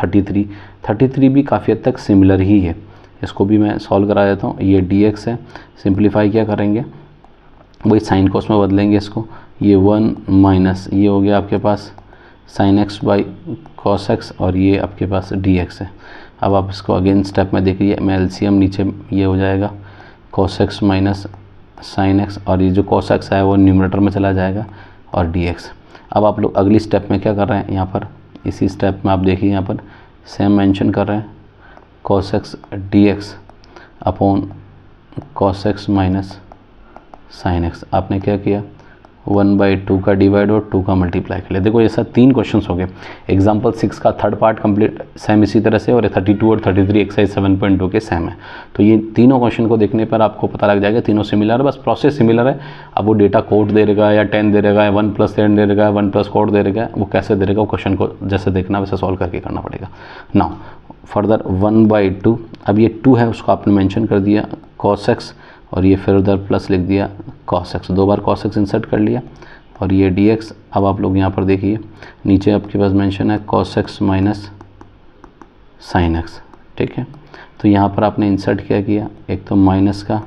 33 भी काफ़ी हद तक सिमिलर ही है, इसको भी मैं सॉल्व करा देता हूँ। ये dx है, सिंप्लीफाई क्या करेंगे, वही साइन कोस में बदलेंगे इसको, ये 1 माइनस ये हो गया आपके पास sine x by cos x और ये आपके पास dx है। अब आप इसको अगेन स्टेप में देखिए, मैं एलसीएम नीचे ये हो जाएगा cos x minus sine x और ये जो कॉस एक्स है वो न्यूमरेटर में चला जाएगा और dx। अब आप लोग अगली स्टेप में क्या कर रहे हैं, यहाँ पर इसी स्टेप में आप देखिए यहाँ पर सेम मेंशन कर रहे हैं cos x dx upon cos x minus sine x. आपने क्या किया, 1/2 का डिवाइड और 2 का मल्टीप्लाई कर लिया। देखो ऐसा 3 क्वेश्चंस हो गए। एग्जाम्पल 6 का थर्ड पार्ट कंप्लीट सेम इसी तरह से, और 32 और 33 एक्सरसाइज 7.2 के सेम है। तो ये तीनों क्वेश्चन को देखने पर आपको पता लग जाएगा तीनों सिमिलर है, बस प्रोसेस सिमिलर है। अब वो डेटा कोड दे देगा या 10 दे देगा या 1 + 10 दे देगा, 1 + कोड दे देगा, वो कैसे दे देगा वो क्वेश्चन को जैसे देखना वैसे सॉल्व करके करना पड़ेगा। नाउ फर्दर 1/2, अब ये 2 है उसको आपने मेंशन कर दिया कॉस एक्स और ये फिर उधर प्लस लिख दिया कॉस एक्स, 2 बार कॉस एक्स इंसर्ट कर लिया और ये dx। अब आप लोग यहाँ पर देखिए नीचे आपके पास मेंशन है cos x minus sine x, ठीक है। तो यहाँ पर आपने इंसर्ट क्या किया, एक तो माइनस का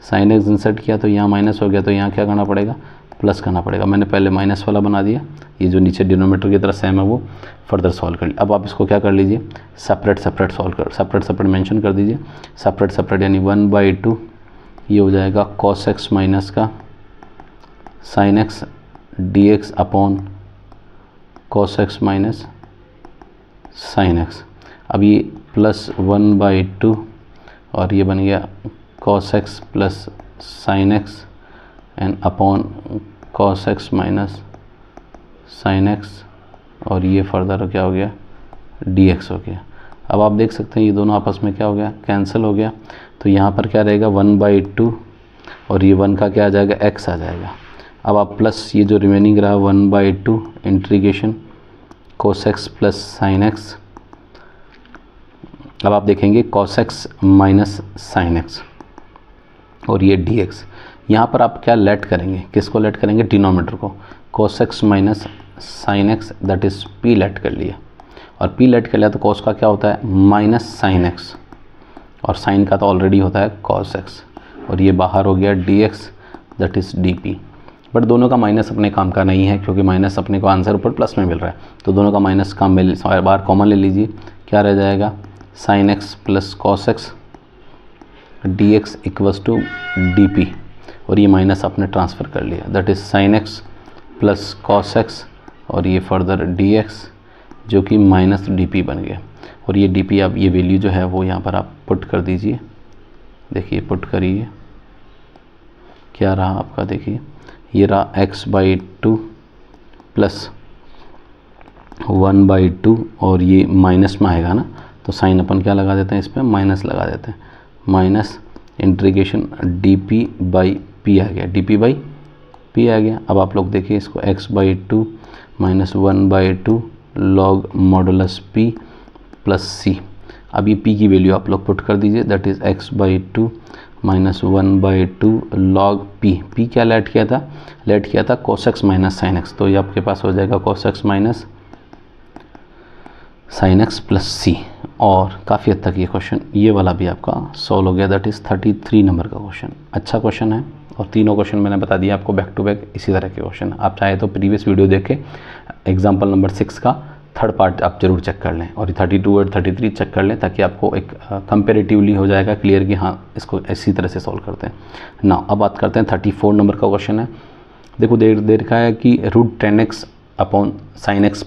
साइन एक्स इंसर्ट किया तो यहाँ माइनस हो गया, तो यहाँ क्या करना पड़ेगा, प्लस करना पड़ेगा। मैंने पहले माइनस वाला बना दिया, ये जो नीचे डिनोमीटर की तरह सेम है वो फर्दर सॉल्व कर लिया। अब आप इसको क्या कर लीजिए, सेपरेट सेपरेट सॉल्व कर, सेपरेट मेंशन कर दीजिए। सेपरेट यानी 1/2 ये हो जाएगा cos x माइनस का sin x dx upon cos x minus sin x। अब ये प्लस 1/2 और ये बन गया cos x plus sin x and upon cos x minus sin x, और ये फर्दर क्या हो गया, dx हो गया। अब आप देख सकते हैं ये दोनों आपस में क्या हो गया, कैंसिल हो गया। तो यहाँ पर क्या रहेगा 1/2 और ये 1 का क्या आ जाएगा, x आ जाएगा। अब आप प्लस ये जो रिमेनिंग रहा 1/2 integration cos x plus sin x। अब आप देखेंगे cos x minus sin x और ये dx। यहाँ पर आप क्या लेट करेंगे, किसको लेट करेंगे, डिनोमीटर को, cos x minus sin x that is p let कर लिया। और p लेट कर लिया तो cos का क्या होता है माइनस sin x और sin का तो ऑलरेडी होता है cos x, और ये बाहर हो गया dx that is dp। But दोनों का माइनस अपने काम का नहीं है, क्योंकि माइनस अपने को आंसर ऊपर प्लस में मिल रहा है, तो दोनों का माइनस काम बाहर कॉमन ले लीजिए। क्या रह जाएगा, sin x plus cos x dx equals to dp, और ये माइनस आपने ट्रांसफ़र कर लिया that is sin x plus cos x और ये फर्दर dx जो कि माइनस dp बन गया। और ये dp आप ये वैल्यू जो है वो यहाँ पर आप पुट कर दीजिए। देखिए पुट करिए, क्या रहा आपका, देखिए ये रहा x/2 प्लस 1/2 और ये माइनस में आएगा ना, तो साइन अपन क्या लगा देते हैं, इस पर माइनस लगा देते हैं, माइनस इंटीग्रेशन dp/p आ गया, dp/p आ गया। अब आप लोग देखिए इसको x/2 minus 1/2 log modulus p plus c। अब ये p की वैल्यू आप लोग पुट कर दीजिए that is x/2 minus 1/2 log p क्या लेट किया था cos x minus sin x, तो ये आपके पास हो जाएगा cos x minus sin x plus c। और काफ़ी हद तक ये क्वेश्चन ये वाला भी आपका सॉल्व हो गया दैट इज़ 33 नंबर का क्वेश्चन। अच्छा क्वेश्चन है, और तीनों क्वेश्चन मैंने बता दिया आपको बैक टू बैक इसी तरह के क्वेश्चन। आप चाहे तो प्रीवियस वीडियो देख के एग्जाम्पल नंबर 6 का थर्ड पार्ट आप जरूर चेक कर लें, और 32 और 33 चेक कर लें, ताकि आपको एक कंपेरेटिवली हो जाएगा क्लियर कि हाँ इसको इसी तरह से सॉल्व करते हैं ना। अब बात करते हैं 34 नंबर का क्वेश्चन है। देखो देर का है कि √10x upon sin x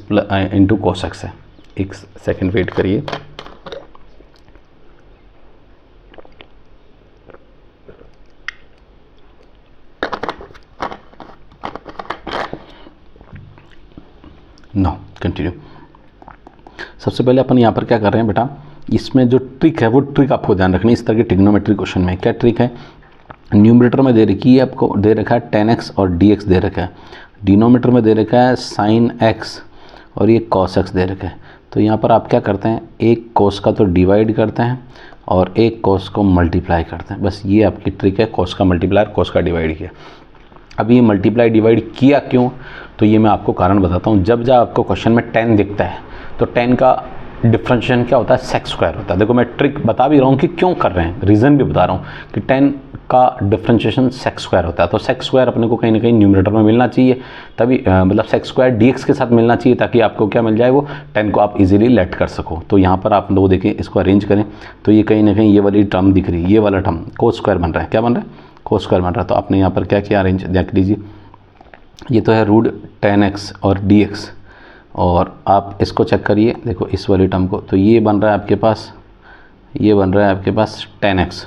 into cos x है। एक सेकेंड वेट करिए। No continue. सबसे पहले अपन यहाँ पर क्या कर रहे हैं बेटा, इसमें जो ट्रिक है वो ट्रिक आपको ध्यान रखनी है। इस तरह के ट्रिग्नोमेट्री क्वेश्चन में क्या ट्रिक है, न्यूमरेटर में दे रखी है आपको, दे रखा है 10x और dx दे रखा है, डिनोमीटर में दे रखा है sin x और ये cos x दे रखा है। तो यहाँ पर आप क्या करते हैं, एक cos का तो डिवाइड करते हैं और एक cos को मल्टीप्लाई करते हैं, बस ये आपकी ट्रिक है। cos का मल्टीप्लाई cos का डिवाइड किया। अब ये मल्टीप्लाई डिवाइड किया क्यों, तो ये मैं आपको कारण बताता हूँ। जब आपको क्वेश्चन में 10 दिखता है तो 10 का डिफरेंशिएशन क्या होता है, सेक स्क्वायर होता है। देखो मैं ट्रिक बता भी रहा हूँ कि क्यों कर रहे हैं, रीज़न भी बता रहा हूँ कि 10 का डिफरेंशिएशन सेक स्क्वायर होता है। तो सेक स्क्वायर अपने को कहीं ना कहीं न्यूमरेटर में मिलना चाहिए, तभी मतलब सेक स्क्वायर dx के साथ मिलना चाहिए, ताकि आपको क्या मिल जाए, वो 10 को आप इजीली लेट कर सको। तो यहाँ पर आप लोग देखिए, इसको अरेंज करें तो ये कहीं ना कहीं ये वाली टर्म दिख रही है, ये वाला टर्म कोस स्क्वायर बन रहा है। क्या बन रहा है, कोस स्क्वायर बन रहा है। तो आपने यहाँ पर क्या किया, अरेंज देख लीजिए, ये तो है √10x और dx, और आप इसको चेक करिए, देखो इस वाली टर्म को, तो ये बन रहा है आपके पास, ये बन रहा है आपके पास 10x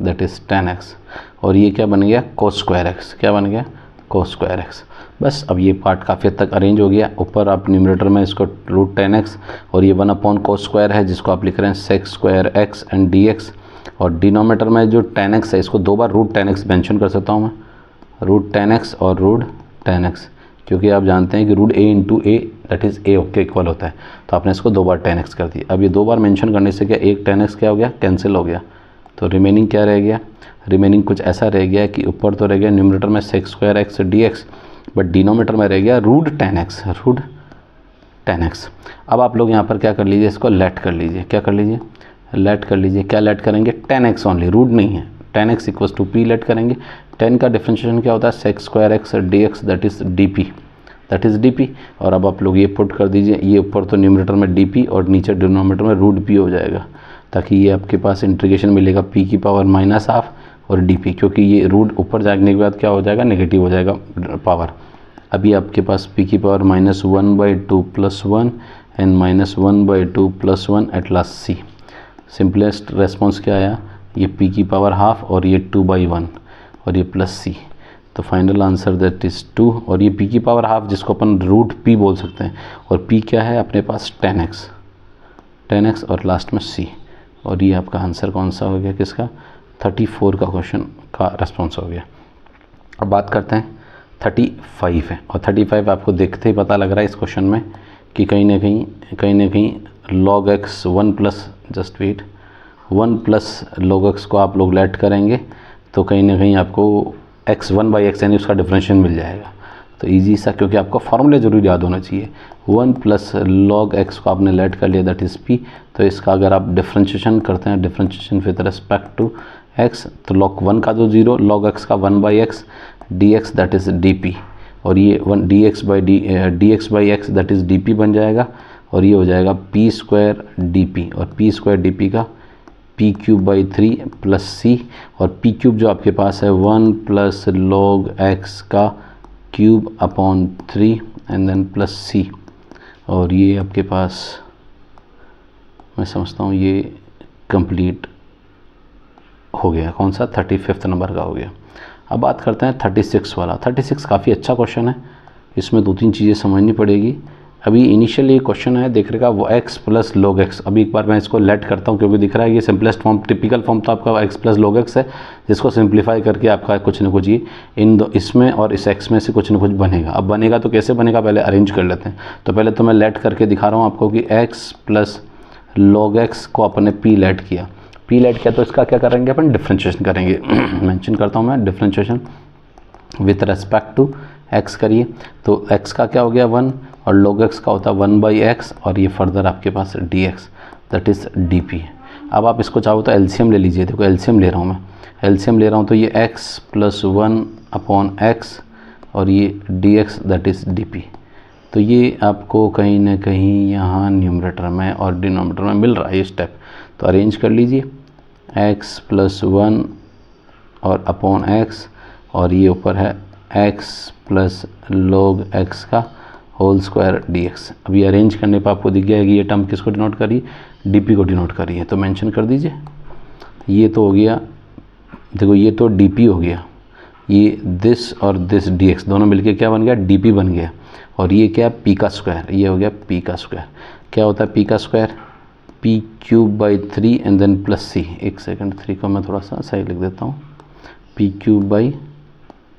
दैट इज़ 10x, और ये क्या बन गया, cos स्क्वायर x। क्या बन गया, cos स्क्वायर x। बस अब ये पार्ट काफ़ी हद तक अरेंज हो गया। ऊपर आप न्यूमरेटर में इसको √10x और ये 1/cos स्क्वायर है, जिसको आप लिख रहे हैं sec square x and dx, और डिनोमीटर में जो 10x है इसको 2 बार √10x मेंशन कर सकता हूँ मैं, √10x और √10x, क्योंकि आप जानते हैं कि √a into a that is a के इक्वल होता है। तो आपने इसको 2 बार 10x कर दिया। अब ये 2 बार मेंशन करने से क्या, एक 10x क्या हो गया, कैंसिल हो गया। तो रिमेनिंग क्या रह गया, रिमेनिंग कुछ ऐसा रह गया कि ऊपर तो रह गया न्यूमरेटर में sec square x dx, but denominator में रह गया √10x। अब आप लोग यहाँ पर क्या कर लीजिए, इसको लेट कर लीजिए। क्या कर लीजिए, लेट कर लीजिए। क्या लेट करेंगे, 10x ओनली, रूट नहीं है, tan x equals to P let करेंगे। tan का डिफ्रेंशिएशन क्या होता है, sec square x D x that is D P. और अब आप लोग ये पुट कर दीजिए, ये ऊपर तो न्यूमरेटर में डी पी और नीचे डिनोमिनेटर में रूट पी हो जाएगा, ताकि ये आपके पास इंटीग्रेशन मिलेगा p की पावर -12 और डी पी, क्योंकि ये रूट ऊपर जाने के बाद क्या हो जाएगा, नेगेटिव हो जाएगा पावर। अभी आपके पास p की power -1/2 + 1 and -1/2 + 1 eight last c। Simplest response क्या आया, ये p की पावर हाफ और ये 2/1 और ये प्लस c। तो फाइनल आंसर दैट इज़ 2। और ये p की पावर हाफ जिसको अपन रूट p बोल सकते हैं, और p क्या है अपने पास tan x और लास्ट में c। और ये आपका आंसर कौन सा हो गया, किसका, 34 का क्वेश्चन का रेस्पॉन्स हो गया। अब बात करते हैं 35 है, और 35 आपको देखते ही पता लग रहा है इस क्वेश्चन में कि कहीं ना कहीं log x 1 plus just wait 1 plus log x को आप लोग लेट करेंगे तो कहीं ना कहीं आपको x 1/x यानी उसका डिफरेंशियल मिल जाएगा। तो इजी सा, क्योंकि आपको फॉर्मूले जरूर याद होना चाहिए। 1 प्लस log x को आपने लेट कर लिया दैट इज़ p। तो इसका अगर आप डिफरेंशिएशन करते हैं, differentiation with respect to x, तो log 1 का जो 0, log x का 1/x dx that is dt, और ये 1 dx/x दैट इज़ dp बन जाएगा, और ये हो जाएगा p² dp, और p² dp का p³ 3 प्लस c, और p³ जो आपके पास है 1 प्लस log x का cube upon 3 and then plus c। और ये आपके पास मैं समझता हूँ ये कंप्लीट हो गया, कौन सा, 35 नंबर का हो गया। अब बात करते हैं 36 वाला। 36 काफ़ी अच्छा क्वेश्चन है, इसमें 2-3 चीज़ें समझनी पड़ेगी। अभी इनिशियली क्वेश्चन है देख रहेगा वो x प्लस log x। अभी एक बार मैं इसको लेट करता हूँ, क्योंकि दिख रहा है ये सिंपलेस्ट फॉर्म, टिपिकल फॉर्म तो आपका x प्लस log x है, जिसको सिंप्लीफाई करके आपका कुछ ना कुछ ये इसमें और इस x में से कुछ ना कुछ बनेगा। अब बनेगा तो कैसे बनेगा, पहले अरेंज कर लेते हैं। तो पहले तो मैं लेट करके दिखा रहा हूँ आपको कि x प्लस log x को अपने p लेट किया, तो इसका क्या करेंगे अपन, डिफ्रेंशिएशन करेंगे। मेंशन करता हूँ मैं, differentiation with respect to x करिए। तो x का क्या हो गया 1, और log x का होता है 1/x, और ये फर्दर आपके पास dx दैट इज़ dp। अब आप इसको चाहो तो एलसीएम ले लीजिए। देखो एलसीएम ले रहा हूँ मैं, एलसीएम ले रहा हूँ तो ये x प्लस 1/x और ये dx दैट इज़ dp। तो ये आपको कहीं ना कहीं यहाँ न्यूमरेटर में और डिनोमिनेटर में मिल रहा है ये स्टेप। तो अरेंज कर लीजिए, x प्लस 1 और अपॉन x, और ये ऊपर है x प्लस log x का होल स्क्वायर dx। अभी अरेंज करने पर आपको दिख गया कि ये टर्म किसको डिनोट करिए, dp को डिनोट करिए। तो मेंशन कर दीजिए, ये तो हो गया, देखो ये तो dp हो गया, ये दिस और दिस dx दोनों मिलके क्या बन गया, dp बन गया। और ये क्या, p का स्क्वायर, ये हो गया p का स्क्वायर। क्या होता है p का square, p³ 3 and then plus c। एक सेकंड, 3 को मैं थोड़ा सा सही लिख देता हूँ, p³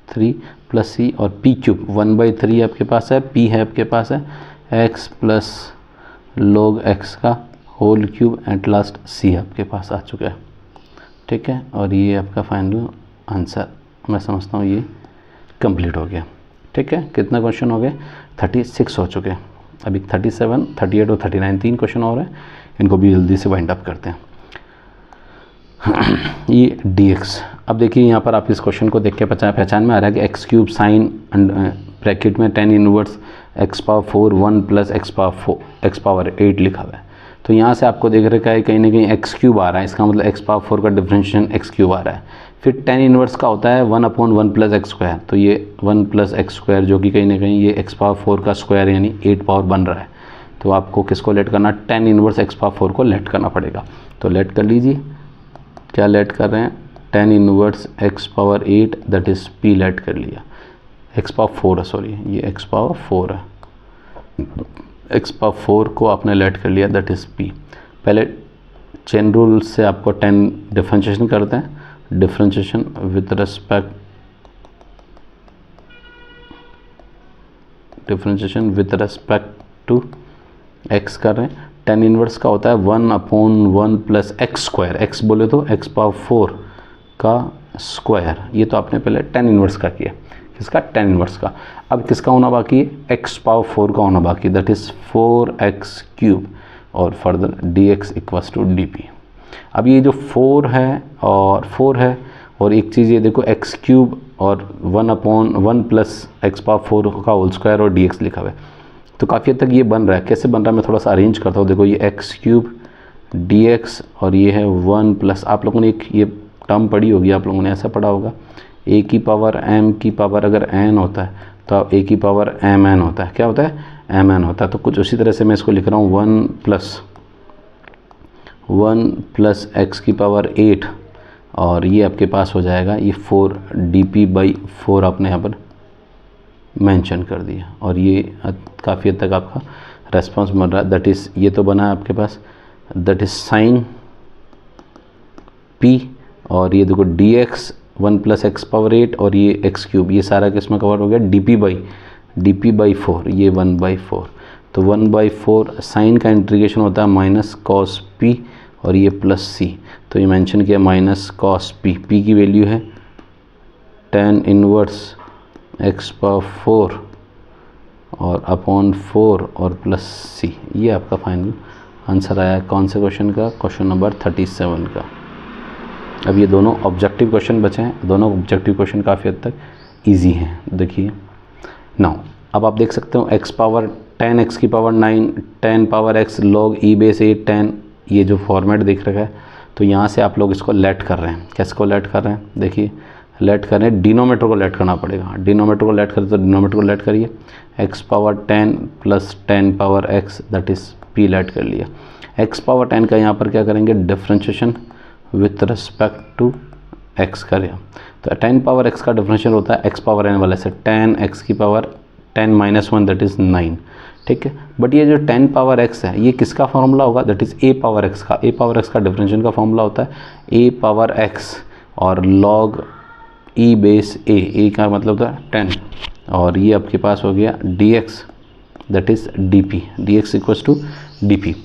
3 प्लस c, और p³ 1/3 आपके पास है, p है आपके पास है x प्लस log x का whole cube at last c आपके पास आ चुका है। ठीक है, और ये आपका फाइनल आंसर मैं समझता हूँ ये कंप्लीट हो गया। ठीक है, कितना क्वेश्चन हो गए, 36 हो चुके हैं। अभी 37, 38 और 39 3 क्वेश्चन और हैं, इनको भी जल्दी से वाइंड अप करते हैं। ये dx, अब देखिए यहाँ पर आप इस क्वेश्चन को देख के पहचान में आ रहा है कि x³ साइन ब्रैकेट में tan inverse x⁴ 1 plus x⁴ 8 लिखा हुआ है। तो यहाँ से आपको देख रखा है कहीं ना कहीं x³ आ रहा है, इसका मतलब x⁴ का डिफरेंशिएशन x³ आ रहा है। फिर tan इनवर्स का होता है 1/1 प्लस x², तो ये 1 प्लस x² जो कि कहीं ना कहीं ये x⁴ का स्क्वायर यानी 8 पावर बन रहा है। तो आपको किसको लेट करना, tan इनवर्स x⁴ को लेट करना पड़ेगा। तो लेट कर लीजिए, क्या लेट कर रहे हैं, tan inverse x⁴ that is p let कर लिया, x⁴ सॉरी ये x⁴ है, x⁴ को आपने लेट कर लिया दैट इज़ p। पहले चेन रूल से आपको tan डिफरेंशिएशन करते हैं, differentiation with respect to x कर रहे हैं। tan इनवर्स का होता है 1/1 प्लस x², x बोले तो x⁴ का स्क्वायर। ये तो आपने पहले tan इनवर्स का किया, किसका, tan इनवर्स का। अब किसका होना बाकी है, x⁴ का होना बाकी, दैट इज़ 4x³ और further dx equals to dp। अब ये जो 4 है और 4 है और एक चीज़ ये देखो एक्स क्यूब और 1/1 प्लस एक्स पावर 4 का होल स्क्वायर और डी एक्स लिखा हुआ है। तो काफ़ी हद तक ये बन रहा है। कैसे बन रहा है मैं थोड़ा सा अरेंज करता हूँ। देखो ये एक्स क्यूब डी एक्स और ये है 1 प्लस, आप लोगों ने एक ये टर्म पढ़ी होगी, आप लोगों ने ऐसा पढ़ा होगा, ए की पावर एम की पावर अगर एन होता है तो ए की पावर एम एन होता है। क्या होता है? एम एन होता है। तो कुछ उसी तरह से मैं इसको लिख रहा हूँ 1 प्लस एक्स की पावर 8 और ये आपके पास हो जाएगा ये 4 dp/4 आपने यहाँ पर मेंशन कर दिया और ये काफ़ी हद तक आपका रेस्पॉन्स बन रहा है। दैट इज़ ये तो बना है आपके पास, दैट इज़ साइन p और ये देखो dx 1 प्लस एक्स पावर 8 और ये एक्स क्यूब, ये सारा किसमें कवर हो गया? dp/4, ये 1/4। तो 1/4 साइन का इंटीग्रेशन होता है माइनस कॉस p और ये प्लस c। तो ये मेंशन किया माइनस कॉस p, p की वैल्यू है tan इनवर्स एक्स पावर 4 और अपॉन 4 और प्लस c। ये आपका फाइनल आंसर आया है कौन से क्वेश्चन का? क्वेश्चन नंबर 37 का। अब ये दोनों ऑब्जेक्टिव क्वेश्चन बचे हैं। दोनों ऑब्जेक्टिव क्वेश्चन काफ़ी हद तक इजी हैं। देखिए नाउ अब आप देख सकते हो एक्स पावर 10 एक्स की पावर 9 10 पावर एक्स लॉग ई बेस 8 10, ये जो फॉर्मेट दिख रहा है। तो यहाँ से आप लोग इसको लेट कर रहे हैं। कैसे को लेट कर रहे हैं? देखिए लेट कर रहे हैं, डिनोमीटर को लेट करना पड़ेगा। डिनोमीटर को लेट करें तो डिनोमीटर को लेट करिए, X power 10 plus 10 power X that is P let कर लिया। एक्स पावर 10 का यहाँ पर क्या करेंगे? Differentiation with respect to X करें। तो 10 पावर एक्स का डिफरेंशियल होता है एक्स पावर एन वाले से 10 एक्स की पावर 10 - 1 दैट इज़ 9, ठीक है। बट ये जो 10 पावर एक्स है ये किसका फार्मूला होगा? That is a power x का। ए पावर एक्स का डिफरेंशियल का फार्मूला होता है ए पावर एक्स और लॉग ई बेस ए का मतलब होता है 10 और ये आपके पास हो गया D x that is D P, D x equals to D P.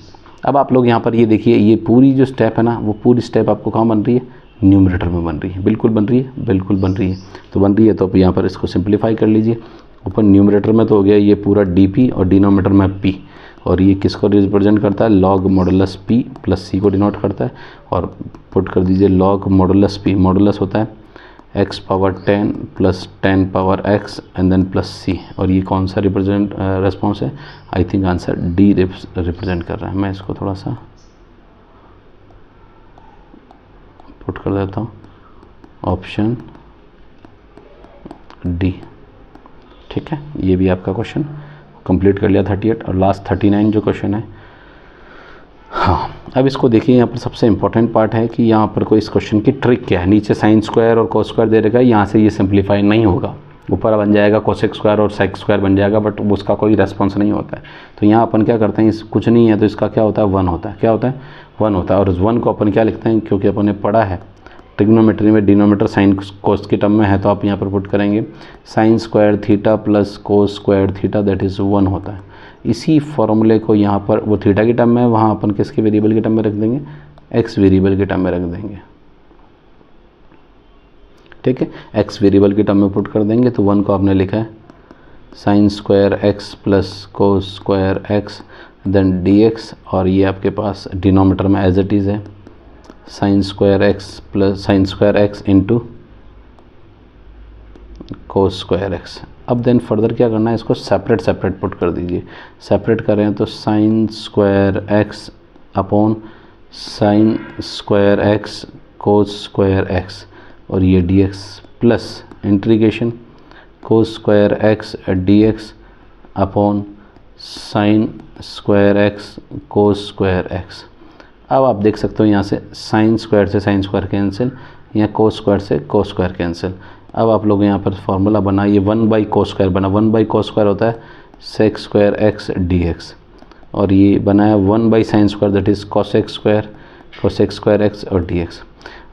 अब आप लोग यहाँ पर ये देखिए ये पूरी जो स्टेप है ना वो पूरी स्टेप आपको कहाँ बन रही है? न्यूमरेटर में बन रही है। बिल्कुल बन रही है, बिल्कुल बन रही है। तो बन रही है तो आप यहाँ पर इसको सिंप्लीफाई कर लीजिए। ऊपर न्यूमरेटर में तो हो गया ये पूरा डी और डिनोमीटर में p और ये किसको रिप्रेजेंट करता है? Log modulus p plus c को डिनोट करता है और पुट कर दीजिए लॉग मॉडुलस p। मॉडुलस होता है x power 10 plus 10 power x and then plus c और ये कौन सा रिप्रेजेंट रेस्पॉन्स है? I think answer D represent कर रहा है। मैं इसको थोड़ा सा पुट कर देता हूँ, ऑप्शन डी, ठीक है। ये भी आपका क्वेश्चन कंप्लीट कर लिया 38 और लास्ट 39 जो क्वेश्चन है। हाँ अब इसको देखिए, यहाँ पर सबसे इंपॉर्टेंट पार्ट है कि यहाँ पर कोई इस क्वेश्चन की ट्रिक क्या है। नीचे साइन स्क्वायर और कोस स्क्वायर दे रखा है, यहाँ से ये सिंप्लीफाई नहीं होगा, ऊपर बन जाएगा कोसेक स्क्वायर और सेक स्क्वायर बन जाएगा, बट उसका कोई रेस्पॉन्स नहीं होता है। तो यहाँ अपन क्या करते हैं, इस कुछ नहीं है तो इसका क्या होता है? 1 होता है। क्या होता है? 1 होता है। और उस 1 को अपन क्या लिखते हैं? क्योंकि अपन ने पढ़ा है ट्रिग्नोमेट्री में डिनोमीटर साइन कोस की टर्म में है, तो आप यहाँ पर पुट करेंगे sine square theta plus cos square theta that is 1 होता है। इसी फॉर्मूले को यहाँ पर वो थीटा की टर्म में, वहाँ अपन किसके वेरिएबल की टर्म में रख देंगे? एक्स वेरिएबल की टर्म में रख देंगे, ठीक है। एक्स वेरिएबल की टर्म में पुट कर देंगे तो 1 को आपने लिखा है sine square X plus cos square X then D x और ये आपके पास डिनोमीटर में एज इट इज़ है sine square X plus sine square X into cos square X. अब देन फर्दर क्या करना है, इसको सेपरेट पुट कर दीजिए। सेपरेट करें तो sign square x upon sign square x कोस स्क्वायर एक्स और ये डी एक्स प्लस इंटीग्रेशन कोस square x d x upon sign square x कोस स्क्वायर एक्स। अब आप देख सकते हो यहाँ से साइन स्क्वायर से साइन स्क्वायर कैंसिल, यहाँ कोस स्क्वायर से कोस स्क्वायर कैंसिल। अब आप लोग यहाँ पर फॉर्मूला बना, ये 1/कोस स्क्वायर बना। 1/कोस स्क्वायर होता है sec square x d x और ये बनाया 1/साइन square that is cosec square x और डी एक्स।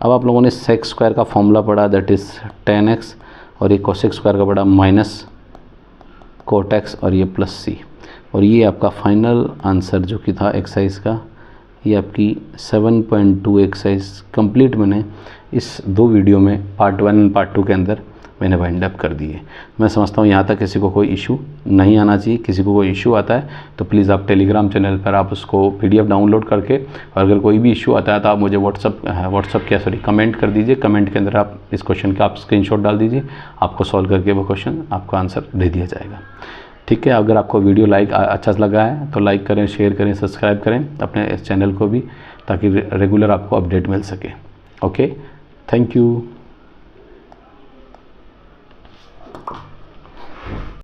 अब आप लोगों ने सेक स्क्वायर का फॉर्मूला पढ़ा दैट इज़ tan x और ये कोसेक स्क्वायर का पढ़ा माइनस कोट एक्स और ये प्लस सी। और ये आपका फाइनल आंसर जो कि था एक्सरसाइज का, ये आपकी 7.2 एक्सरसाइज कंप्लीट मैंने इस 2 वीडियो में पार्ट 1 एंड पार्ट 2 के अंदर मैंने वाइंड अप कर दिए। मैं समझता हूँ यहाँ तक किसी को कोई इशू नहीं आना चाहिए। किसी को कोई इशू आता है तो प्लीज़ आप टेलीग्राम चैनल पर आप उसको PDF डाउनलोड करके, और अगर कोई भी इशू आता है तो आप मुझे व्हाट्सअप कमेंट कर दीजिए। कमेंट के अंदर आप इस क्वेश्चन का आप स्क्रीनशॉट डाल दीजिए, आपको सॉल्व करके वो क्वेश्चन आपको आंसर दे दिया जाएगा। ठीक है, अगर आपको वीडियो अच्छा लगा है तो लाइक करें, शेयर करें, सब्सक्राइब करें अपने इस चैनल को भी, ताकि रेगुलर आपको अपडेट मिल सके। Okay, thank you.